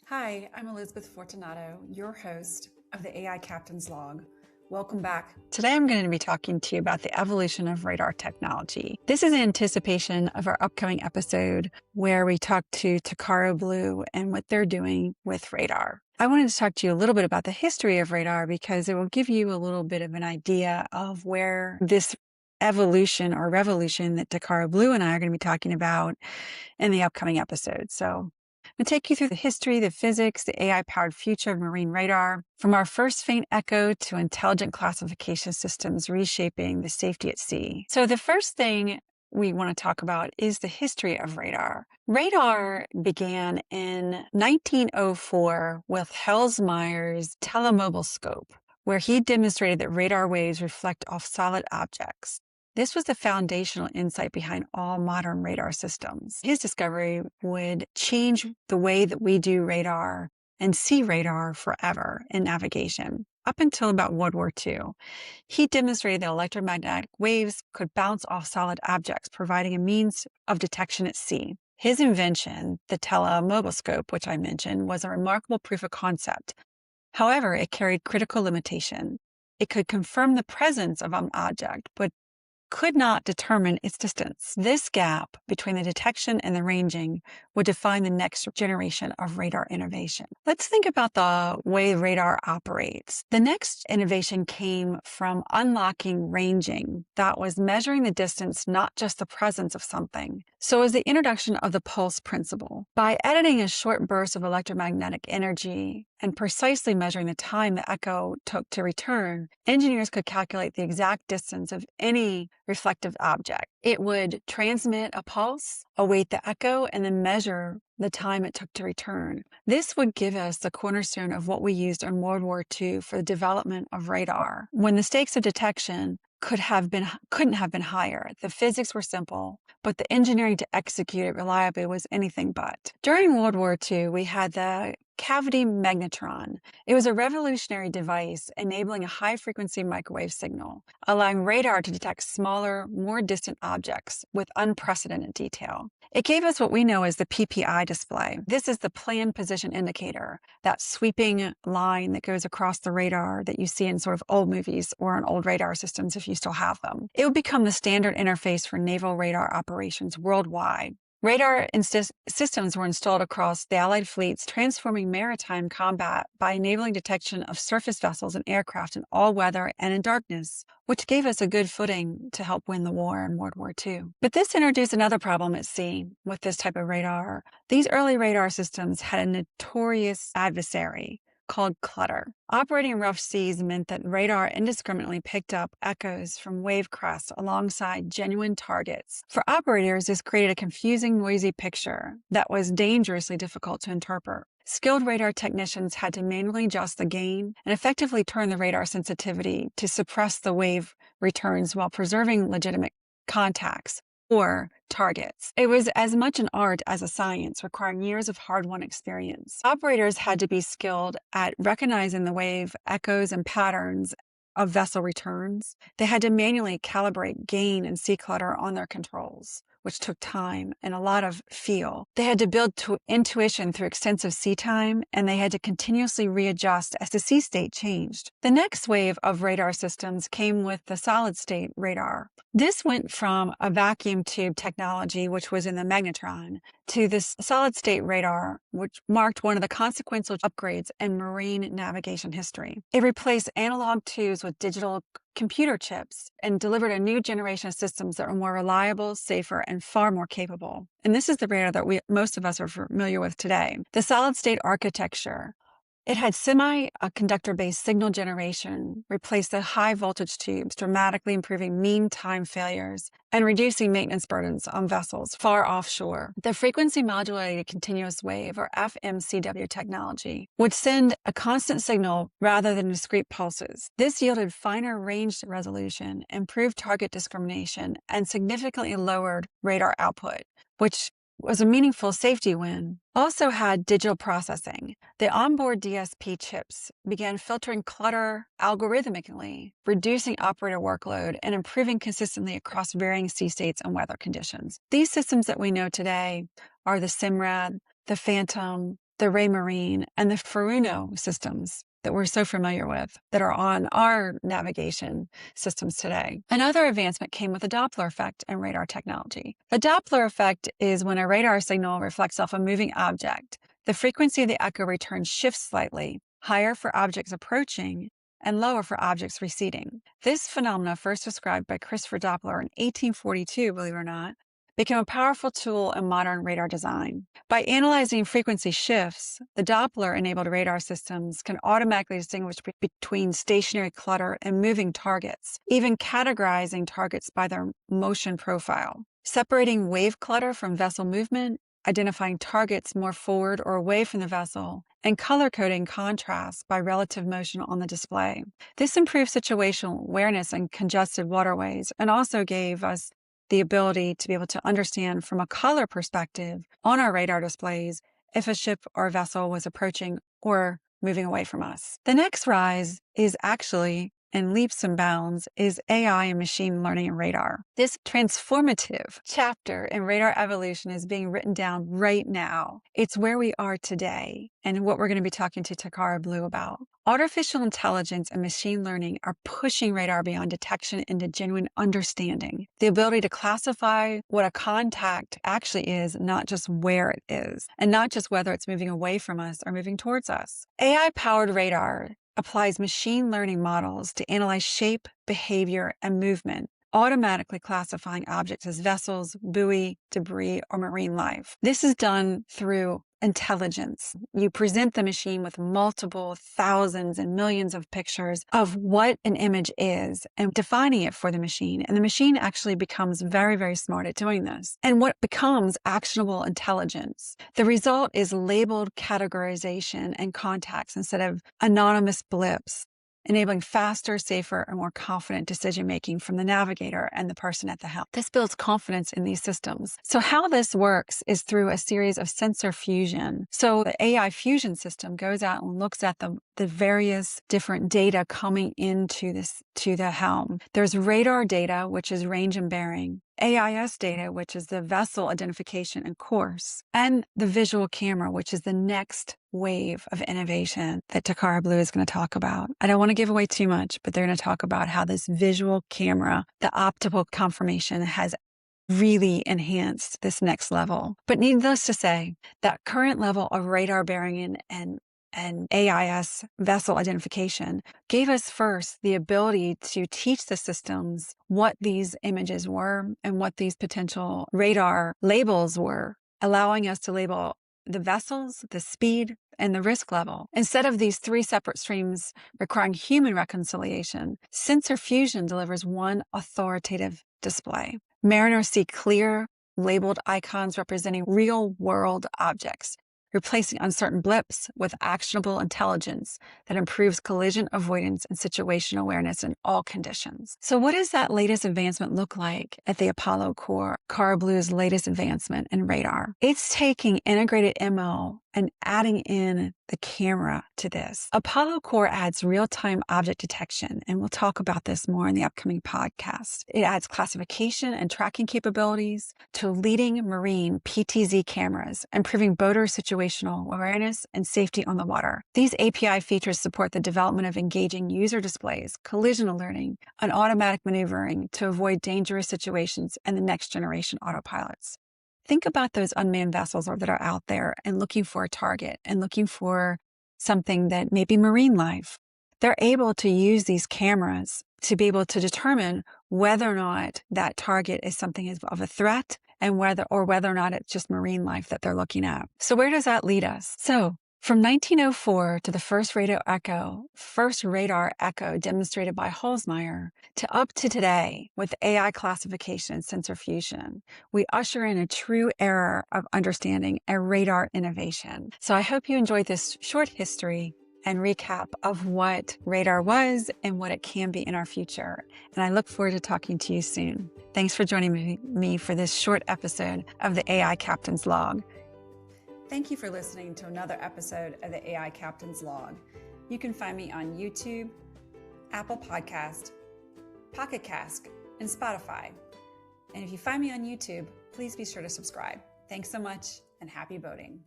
Hi, I'm Elizabeth Fortunato, your host of the AI Captain's Log. Welcome back. Today I'm going to be talking to you about the evolution of radar technology. This is in anticipation of our upcoming episode where we talk to Takaro Blue and what they're doing with radar. I wanted to talk to you a little bit about the history of radar because it will give you a little bit of an idea of where this evolution or revolution that Takaro Blue and I are going to be talking about in the upcoming episode. So I'm going to take you through the history, the physics, the AI-powered future of marine radar, from our first faint echo to intelligent classification systems reshaping the safety at sea. So the first thing we want to talk about is the history of radar. Radar began in 1904 with Hellesmeyer's telemobile scope, where he demonstrated that radar waves reflect off solid objects. This was the foundational insight behind all modern radar systems. His discovery would change the way that we do radar and see radar forever in navigation. Up until about World War II, he demonstrated that electromagnetic waves could bounce off solid objects, providing a means of detection at sea. His invention, the telemobile scope, which I mentioned, was a remarkable proof of concept. However, it carried critical limitation. It could confirm the presence of an object, but could not determine its distance. This gap between the detection and the ranging would define the next generation of radar innovation. Let's think about the way radar operates. The next innovation came from unlocking ranging. That was measuring the distance, not just the presence of something. So it was the introduction of the pulse principle. By editing a short burst of electromagnetic energy and precisely measuring the time the echo took to return, engineers could calculate the exact distance of any reflective object. It would transmit a pulse, await the echo, and then measure the time it took to return. This would give us the cornerstone of what we used in World War II for the development of radar, when the stakes of detection couldn't have been higher. The physics were simple, but the engineering to execute it reliably was anything but. During World War II, we had the cavity magnetron. It was a revolutionary device enabling a high-frequency microwave signal, allowing radar to detect smaller, more distant objects with unprecedented detail. It gave us what we know as the PPI display. This is the planned position indicator, that sweeping line that goes across the radar that you see in sort of old movies or in old radar systems if you still have them. It would become the standard interface for naval radar operations worldwide. Radar systems were installed across the Allied fleets, transforming maritime combat by enabling detection of surface vessels and aircraft in all weather and in darkness, which gave us a good footing to help win the war in World War II. But this introduced another problem at sea with this type of radar. These early radar systems had a notorious adversary called Clutter. Operating in rough seas meant that radar indiscriminately picked up echoes from wave crests alongside genuine targets. For operators, this created a confusing, noisy picture that was dangerously difficult to interpret. Skilled radar technicians had to manually adjust the gain and effectively turn the radar sensitivity to suppress the wave returns while preserving legitimate contacts or targets. It was as much an art as a science, requiring years of hard-won experience. Operators had to be skilled at recognizing the wave echoes and patterns of vessel returns. They had to manually calibrate gain and sea clutter on their controls, which took time and a lot of feel. They had to build intuition through extensive sea time, and they had to continuously readjust as the sea state changed. The next wave of radar systems came with the solid-state radar. This went from a vacuum tube technology, which was in the Magnetron, to this solid-state radar, which marked one of the consequential upgrades in marine navigation history. It replaced analog tubes with digital computer chips and delivered a new generation of systems that were more reliable, safer, and far more capable. And this is the radar that most of us are familiar with today. The solid-state architecture. It had semiconductor-based signal generation, replaced the high-voltage tubes, dramatically improving mean time failures and reducing maintenance burdens on vessels far offshore. The frequency-modulated continuous wave, or FMCW technology, would send a constant signal rather than discrete pulses. This yielded finer range resolution, improved target discrimination, and significantly lowered radar output, which was a meaningful safety win. Also had digital processing. The onboard DSP chips began filtering clutter algorithmically, reducing operator workload and improving consistently across varying sea states and weather conditions. These systems that we know today are the Simrad, the Phantom, the Raymarine, and the Furuno systems that we're so familiar with that are on our navigation systems today. Another advancement came with the Doppler effect in radar technology. The Doppler effect is when a radar signal reflects off a moving object. The frequency of the echo return shifts slightly, higher for objects approaching and lower for objects receding. This phenomena, first described by Christopher Doppler in 1842, believe it or not, became a powerful tool in modern radar design. By analyzing frequency shifts, the Doppler-enabled radar systems can automatically distinguish between stationary clutter and moving targets, even categorizing targets by their motion profile, separating wave clutter from vessel movement, identifying targets more forward or away from the vessel, and color-coding contrasts by relative motion on the display. This improved situational awareness in congested waterways and also gave us the ability to be able to understand from a color perspective on our radar displays if a ship or a vessel was approaching or moving away from us. The next rise is actually, in leaps and bounds, is AI and machine learning and radar. This transformative chapter in radar evolution is being written down right now. It's where we are today and what we're going to be talking to Takara Blue about. Artificial intelligence and machine learning are pushing radar beyond detection into genuine understanding. The ability to classify what a contact actually is, not just where it is, and not just whether it's moving away from us or moving towards us. AI-powered radar applies machine learning models to analyze shape, behavior, and movement, automatically classifying objects as vessels, buoy, debris, or marine life. This is done through intelligence. You present the machine with multiple thousands and millions of pictures of what an image is and defining it for the machine. And the machine actually becomes very, very smart at doing this. And what becomes actionable intelligence? The result is labeled categorization and contacts instead of anonymous blips, enabling faster, safer, and more confident decision-making from the navigator and the person at the helm. This builds confidence in these systems. So how this works is through a series of sensor fusion. So the AI fusion system goes out and looks at the various different data coming into the helm. There's radar data, which is range and bearing, AIS data, which is the vessel identification and course, and the visual camera, which is the next wave of innovation that Takara Blue is going to talk about. I don't want to give away too much, but they're going to talk about how this visual camera, the optical confirmation, has really enhanced this next level. But needless to say, that current level of radar bearing and AIS vessel identification gave us first the ability to teach the systems what these images were and what these potential radar labels were, allowing us to label the vessels, the speed, and the risk level. Instead of these three separate streams requiring human reconciliation, sensor fusion delivers one authoritative display. Mariners see clear, labeled icons representing real-world objects, replacing uncertain blips with actionable intelligence that improves collision avoidance and situational awareness in all conditions. So what does that latest advancement look like at the Apollo core, Takara Blue's latest advancement in radar? It's taking integrated ML and adding in the camera to this. Apollo core adds real-time object detection, and we'll talk about this more in the upcoming podcast. It adds classification and tracking capabilities to leading marine PTZ cameras, improving boater situational awareness and safety on the water. These API features support the development of engaging user displays, collision alerting, and automatic maneuvering to avoid dangerous situations and the next generation autopilots. Think about those unmanned vessels that are out there and looking for a target and looking for something that may be marine life. They're able to use these cameras to be able to determine whether or not that target is something of a threat and whether or not it's just marine life that they're looking at. So where does that lead us? So from 1904 to the first radar echo demonstrated by Holzmeier to up to today with AI classification and sensor fusion, we usher in a true era of understanding and radar innovation. So I hope you enjoyed this short history and recap of what radar was and what it can be in our future. And I look forward to talking to you soon. Thanks for joining me for this short episode of the AI Captain's Log. Thank you for listening to another episode of the AI Captain's Log. You can find me on YouTube, Apple Podcast, Pocket Cast, and Spotify. And if you find me on YouTube, please be sure to subscribe. Thanks so much and happy boating.